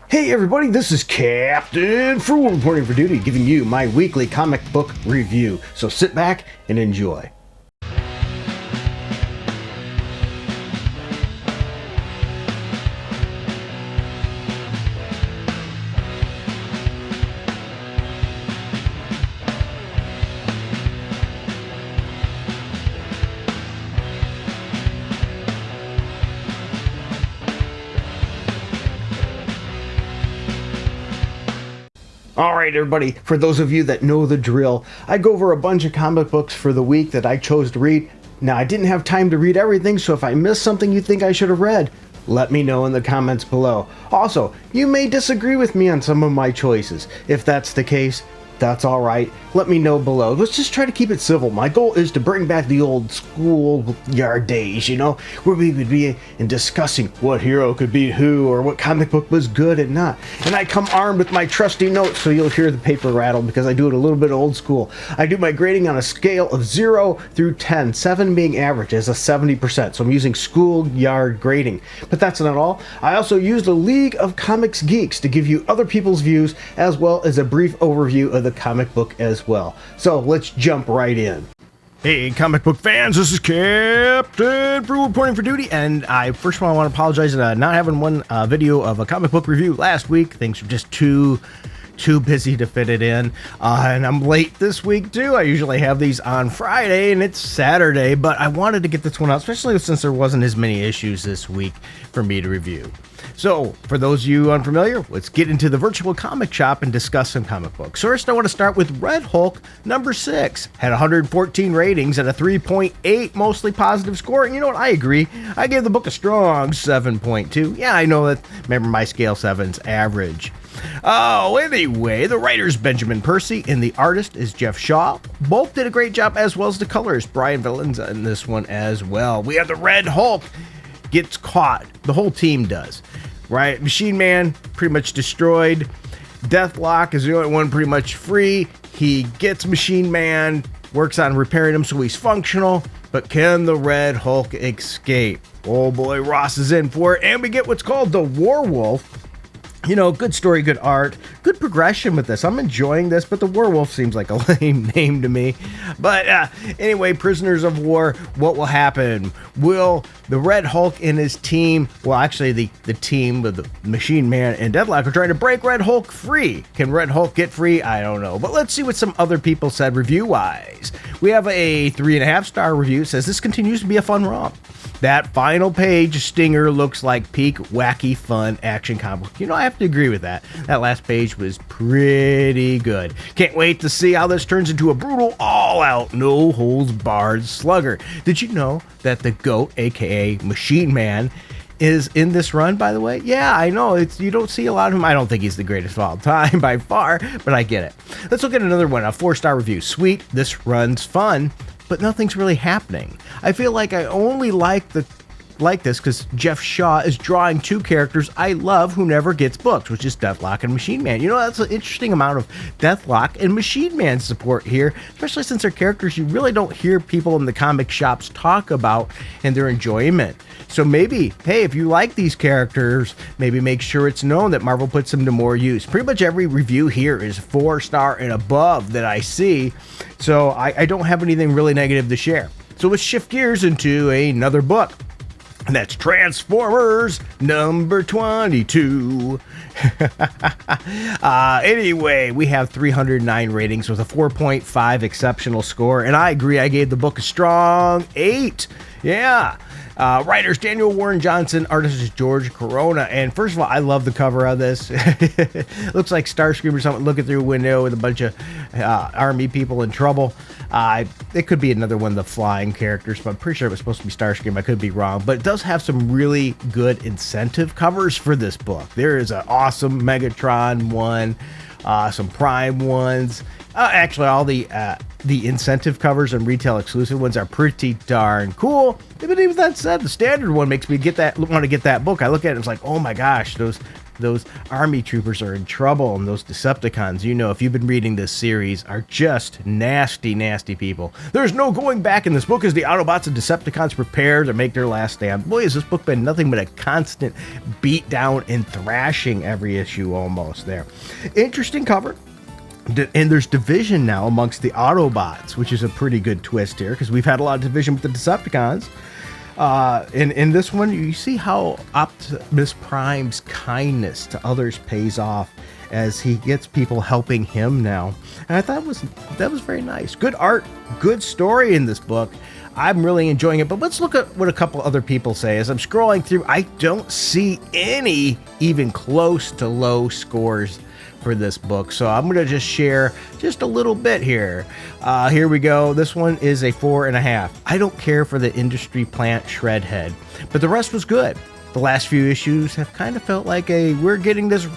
Hey everybody, this is Captain Frugal reporting for duty, giving you my weekly comic book review. So sit back and enjoy. Alright everybody, for those of you that know the drill, I go over a bunch of comic books for the week that I chose to read. Now I didn't have time to read everything, so if I missed something you think I should have read, let me know in the comments below. Also, you may disagree with me on some of my choices. If that's the case, that's alright. Let me know below. Let's just try to keep it civil. My goal is to bring back the old schoolyard days, where we would be in discussing what hero could beat who or what comic book was good and not. And I come armed with my trusty notes, so you'll hear the paper rattle because I do it a little bit old school. I do my grading on a scale of 0 through 10, 7 being average as a 70%. So I'm using schoolyard grading. But that's not all. I also used a League of Comics Geeks to give you other people's views as well as a brief overview of the comic book as well. So let's jump right in. Hey comic book fans, this is Captain Frugal reporting for duty, and I first of all want to apologize for not having one video of a comic book review last week. Things were just too busy to fit it in, and I'm late this week too. I usually have these on Friday and it's Saturday, but I wanted to get this one out, especially since there wasn't as many issues this week for me to review. So, for those of you unfamiliar, let's get into the virtual comic shop and discuss some comic books. First, I want to start with Red Hulk number 6. Had 114 ratings and a 3.8 mostly positive score. And you know what? I agree. I gave the book a strong 7.2. Yeah, I know that. Remember, my scale 7's average. Oh, anyway, the writer's Benjamin Percy and the artist is Jeff Shaw. Both did a great job, as well as the colorist Brian Valenza in this one as well. We have the Red Hulk gets caught. The whole team does. Right? Machine Man pretty much destroyed. Deathlock is the only one pretty much free. He gets Machine Man, works on repairing him so he's functional. But can the Red Hulk escape? Oh boy, Ross is in for it. And we get what's called the Werewolf. Good story, good art, good progression with this. I'm enjoying this, but the Werewolf seems like a lame name to me. But anyway, Prisoners of War, what will happen? Will the Red Hulk and his team, well, actually the team with the Machine Man and Deathlock are trying to break Red Hulk free. Can Red Hulk get free? I don't know. But let's see what some other people said review-wise. We have a 3.5-star review. It says, this continues to be a fun romp. That final page stinger looks like peak wacky fun action comic. I have to agree with that. That last page was pretty good. Can't wait to see how this turns into a brutal, all-out, no-holds-barred slugger. Did you know that the GOAT, aka Machine Man, is in this run, by the way? Yeah, I know. You don't see a lot of him. I don't think he's the greatest of all time by far, but I get it. Let's look at another one, a 4-star review. Sweet, this run's fun, but nothing's really happening. I feel like I only like this because Jeff Shaw is drawing 2 characters I love who never gets booked, which is Deathlock and Machine Man. That's an interesting amount of Deathlock and Machine Man support here, especially since they're characters you really don't hear people in the comic shops talk about and their enjoyment. So maybe, hey, if you like these characters, maybe make sure it's known that Marvel puts them to more use. Pretty much every review here is 4-star and above that I see, so I don't have anything really negative to share. So let's shift gears into another book. And that's Transformers number 22. Anyway, we have 309 ratings with a 4.5 exceptional score. And I agree, I gave the book a strong 8. Yeah. Writers Daniel Warren Johnson, artist is George Corona. And first of all, I love the cover of this. Looks like Starscream or something looking through a window with a bunch of army people in trouble. It could be another one of the flying characters, but I'm pretty sure it was supposed to be Starscream. I could be wrong, but it does have some really good incentive covers for this book. There is an awesome Megatron one, some Prime ones. Actually, all the incentive covers and retail exclusive ones are pretty darn cool. But even that said, the standard one makes me want to get that book. I look at it and it's like, oh my gosh, those those army troopers are in trouble, and those Decepticons, you know, if you've been reading this series, are just nasty, nasty people. There's no going back in this book as the Autobots and Decepticons prepare to make their last stand. Boy, has this book been nothing but a constant beat down and thrashing every issue almost there. Interesting cover. And there's division now amongst the Autobots, which is a pretty good twist here, because we've had a lot of division with the Decepticons. In this one, you see how Optimus Prime's kindness to others pays off as he gets people helping him now. And I thought that was very nice. Good art, good story in this book. I'm really enjoying it, but let's look at what a couple other people say. As I'm scrolling through, I don't see any even close to low scores for this book, so I'm gonna just share just a little bit here. Here we go. This one is a 4.5. I don't care for the industry plant Shredhead, but the rest was good. The last few issues have kind of felt like we're getting this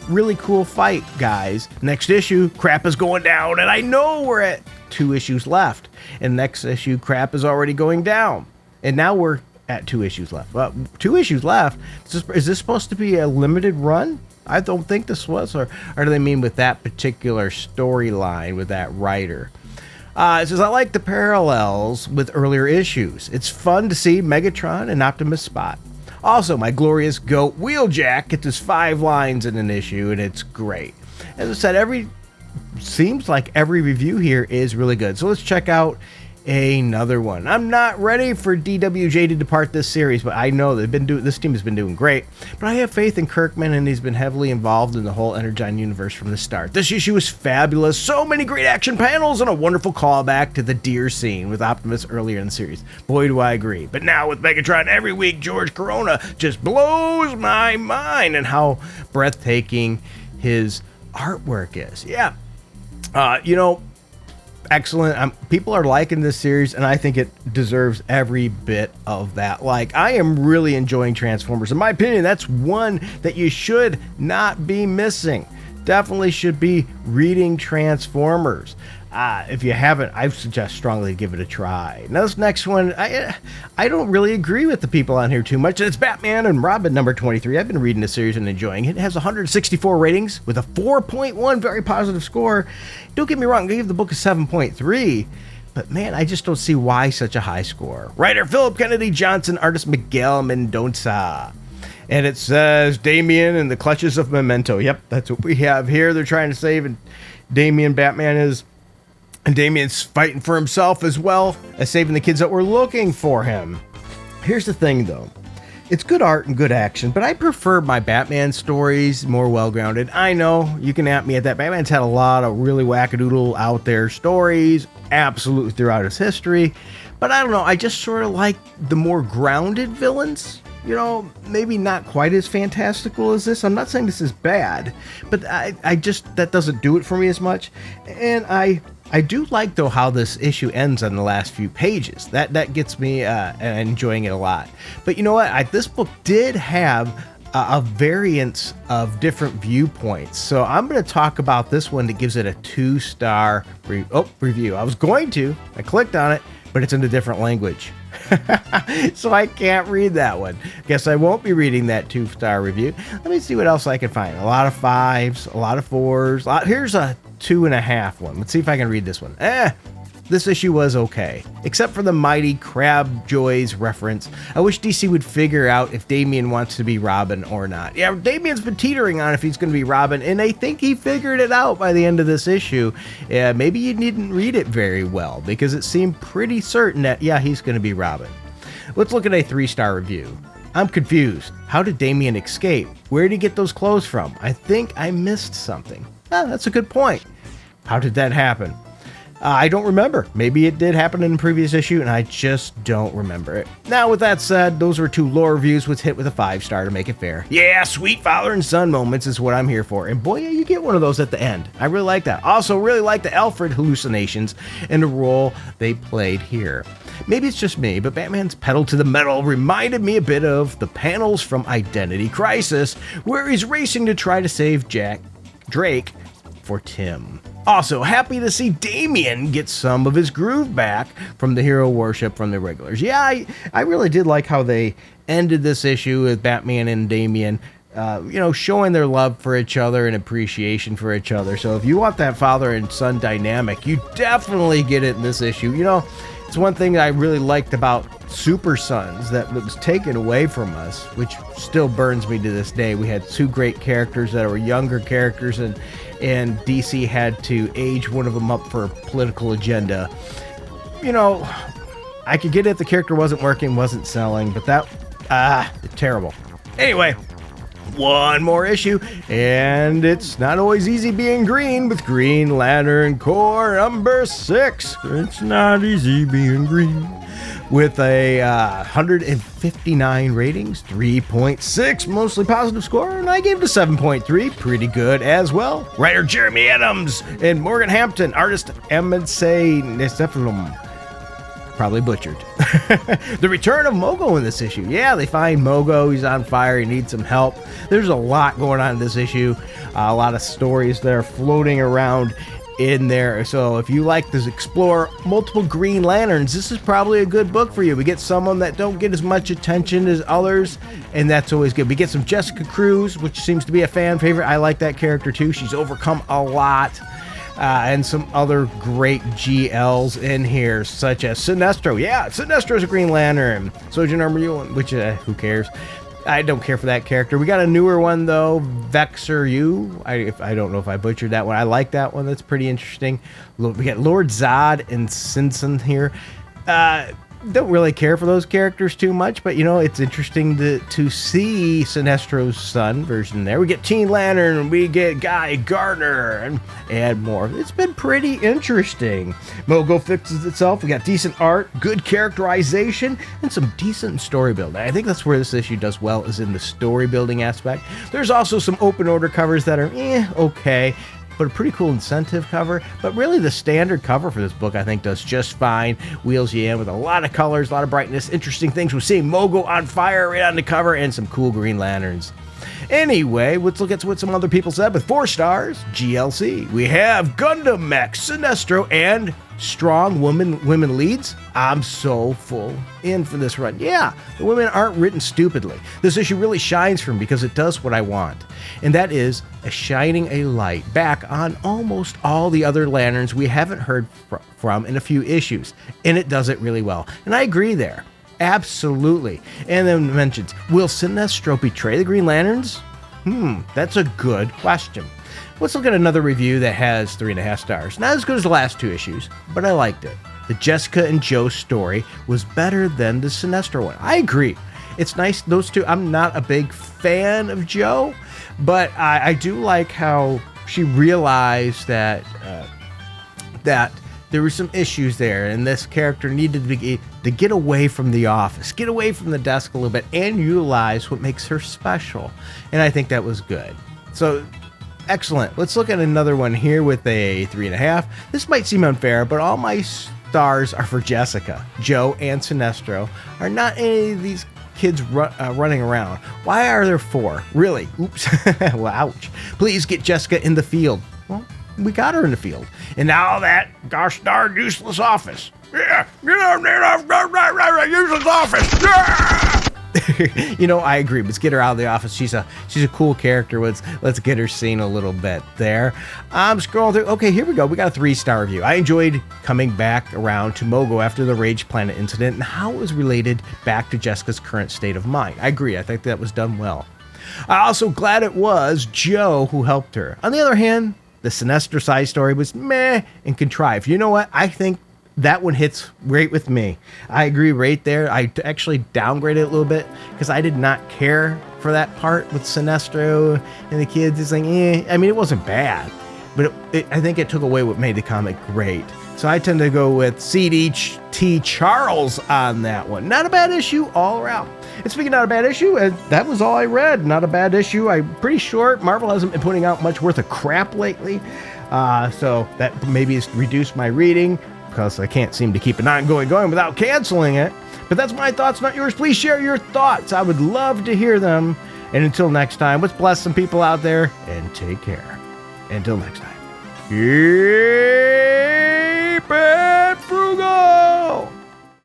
really cool fight, guys. Next issue, crap is going down, and I know we're at 2 issues left, and next issue, crap is already going down, and now we're at 2 issues left. Well, 2 issues left. Is this supposed to be a limited run? I don't think this was, or do they mean with that particular storyline with that writer? It says, I like the parallels with earlier issues. It's fun to see Megatron and Optimus spot. Also, my glorious goat Wheeljack gets his 5 lines in an issue, and it's great. As I said, seems like every review here is really good. So let's check out another one. I'm not ready for DWJ to depart this series, but I know this team has been doing great. But I have faith in Kirkman, and he's been heavily involved in the whole Energon universe from the start. This issue is fabulous. So many great action panels and a wonderful callback to the deer scene with Optimus earlier in the series. Boy, do I agree. But now with Megatron every week, George Corona just blows my mind and how breathtaking his artwork is. Yeah. Excellent. People are liking this series, and I think it deserves every bit of that. Like, I am really enjoying Transformers. In my opinion, that's one that you should not be missing. Definitely should be reading Transformers. If you haven't, I suggest strongly give it a try. Now, this next one, I don't really agree with the people on here too much. It's Batman and Robin number 23. I've been reading this series and enjoying it. It has 164 ratings with a 4.1, very positive score. Don't get me wrong, I gave the book a 7.3. But man, I just don't see why such a high score. Writer Philip Kennedy Johnson, artist Miguel Mendoza. And it says Damian in the clutches of Memento. Yep, that's what we have here. They're trying to save, and Batman is. And Damian's fighting for himself as well as saving the kids that were looking for him. Here's the thing, though. It's good art and good action, but I prefer my Batman stories more well-grounded. I know, you can at me at that. Batman's had a lot of really wackadoodle out there stories, absolutely throughout his history. But I don't know, I just sort of like the more grounded villains. You know, maybe not quite as fantastical as this. I'm not saying this is bad, but I just, that doesn't do it for me as much. And I do like, though, how this issue ends on the last few pages. That gets me enjoying it a lot. But you know what? This book did have a variance of different viewpoints. So I'm going to talk about this one that gives it a 2-star review. I clicked on it, but it's in a different language. So I can't read that one. Guess I won't be reading that 2-star review. Let me see what else I can find. A lot of 5s, a lot of 4s. Here's a 2.5 one. Let's see if I can read this one. This issue was okay, except for the mighty Crab Joys reference. I wish DC would figure out if Damian wants to be Robin or not. Yeah, Damian's been teetering on if he's going to be Robin, and I think he figured it out by the end of this issue. Maybe you didn't read it very well, because it seemed pretty certain that, yeah, he's going to be Robin. Let's look at a 3-star review. I'm confused. How did Damian escape? Where did he get those clothes from? I think I missed something. That's a good point. How did that happen? I don't remember. Maybe it did happen in a previous issue, and I just don't remember it. Now, with that said, those were 2 lore reviews with hit with a 5-star to make it fair. Yeah, sweet father and son moments is what I'm here for. And boy, yeah, you get one of those at the end. I really like that. Also, really like the Alfred hallucinations and the role they played here. Maybe it's just me, but Batman's pedal to the metal reminded me a bit of the panels from Identity Crisis, where he's racing to try to save Drake for Tim. Also, happy to see Damian get some of his groove back from the hero worship from the regulars. Yeah, I really did like how they ended this issue with Batman and Damian showing their love for each other and appreciation for each other. So if you want that father and son dynamic, you definitely get it in this issue. It's one thing I really liked about Super Sons that was taken away from us, which still burns me to this day. We had two great characters that were younger characters, and DC had to age one of them up for a political agenda. I could get it, the character wasn't working, wasn't selling, but that, terrible. Anyway, one more issue, and it's not always easy being green with Green Lantern Corps number 6. It's not easy being green. With a 159 ratings, 3.6, mostly positive score, and I gave it a 7.3, pretty good as well. Writer Jeremy Adams and Morgan Hampton, artist Emensay Nesephalum. Probably butchered. The return of Mogo in this issue. Yeah, they find Mogo. He's on fire. He needs some help. There's a lot going on in this issue. A lot of stories that are floating around in there. So if you like to explore multiple Green Lanterns, this is probably a good book for you. We get some that don't get as much attention as others, and that's always good. We get some Jessica Cruz, which seems to be a fan favorite. I like that character too. She's overcome a lot. And some other great GLs in here, such as Sinestro. Yeah, Sinestro's a Green Lantern. Sojourner Number 1, which, who cares? I don't care for that character. We got a newer one, though, Vexer U. I don't know if I butchered that one. I like that one. That's pretty interesting. We got Lord Zod and Simpson here. Don't really care for those characters too much, but it's interesting to see Sinestro's son version there. We get Teen Lantern, we get Guy Gardner, and more. It's been pretty interesting. Mogo fixes itself. We got decent art, good characterization, and some decent story building. I think that's where this issue does well, is in the story building aspect. There's also some open order covers that are okay, but a pretty cool incentive cover. But really the standard cover for this book, I think, does just fine. Wheels you in with a lot of colors, a lot of brightness, interesting things. We're seeing Mogo on fire right on the cover, and some cool Green Lanterns. Anyway, let's look at what some other people said. With 4 stars, GLC. We have Gundam Mech, Sinestro, and strong women leads. I'm so full in for this run. Yeah, the women aren't written stupidly. This issue really shines for me because it does what I want, and that is shining a light back on almost all the other lanterns we haven't heard from in a few issues, and it does it really well. And I agree there. Absolutely. And then mentions, will Sinestro betray the Green Lanterns? That's a good question. Let's look at another review that has 3.5 stars. Not as good as the last 2 issues, but I liked it. The Jessica and Joe story was better than the Sinestro one. I agree. It's nice, those two. I'm not a big fan of Joe, but I do like how she realized that there were some issues there, and this character needed to get away from the office, get away from the desk a little bit, and utilize what makes her special. And I think that was good. So, excellent. Let's look at another one here with a 3.5. This might seem unfair, but all my stars are for Jessica. Joe and Sinestro are not any of these kids running around. Why are there 4? Really? Oops. Well, ouch. Please get Jessica in the field. Well, we got her in the field. And now that gosh darn useless office. Yeah, get out there, useless office. Yeah! I agree. Let's get her out of the office. She's a cool character. Let's get her seen a little bit there. I'm scrolling through. Okay, here we go. We got a 3-star review. I enjoyed coming back around to Mogo after the Rage Planet incident and how it was related back to Jessica's current state of mind. I agree. I think that was done well. I'm also glad it was Joe who helped her. On the other hand, the Sinestro side story was meh and contrived. You know what? I think that one hits great with me. I agree right there. I actually downgraded it a little bit because I did not care for that part with Sinestro and the kids. It's like, I mean, it wasn't bad, but I think it took away what made the comic great. So I tend to go with C.D.T. Charles on that one. Not a bad issue all around. And speaking of not a bad issue, that was all I read. Not a bad issue. I'm pretty short. Marvel hasn't been putting out much worth of crap lately. So that maybe has reduced my reading because I can't seem to keep an ongoing going without canceling it. But that's my thoughts, not yours. Please share your thoughts. I would love to hear them. And until next time, let's bless some people out there and take care. Until next time. Yeah.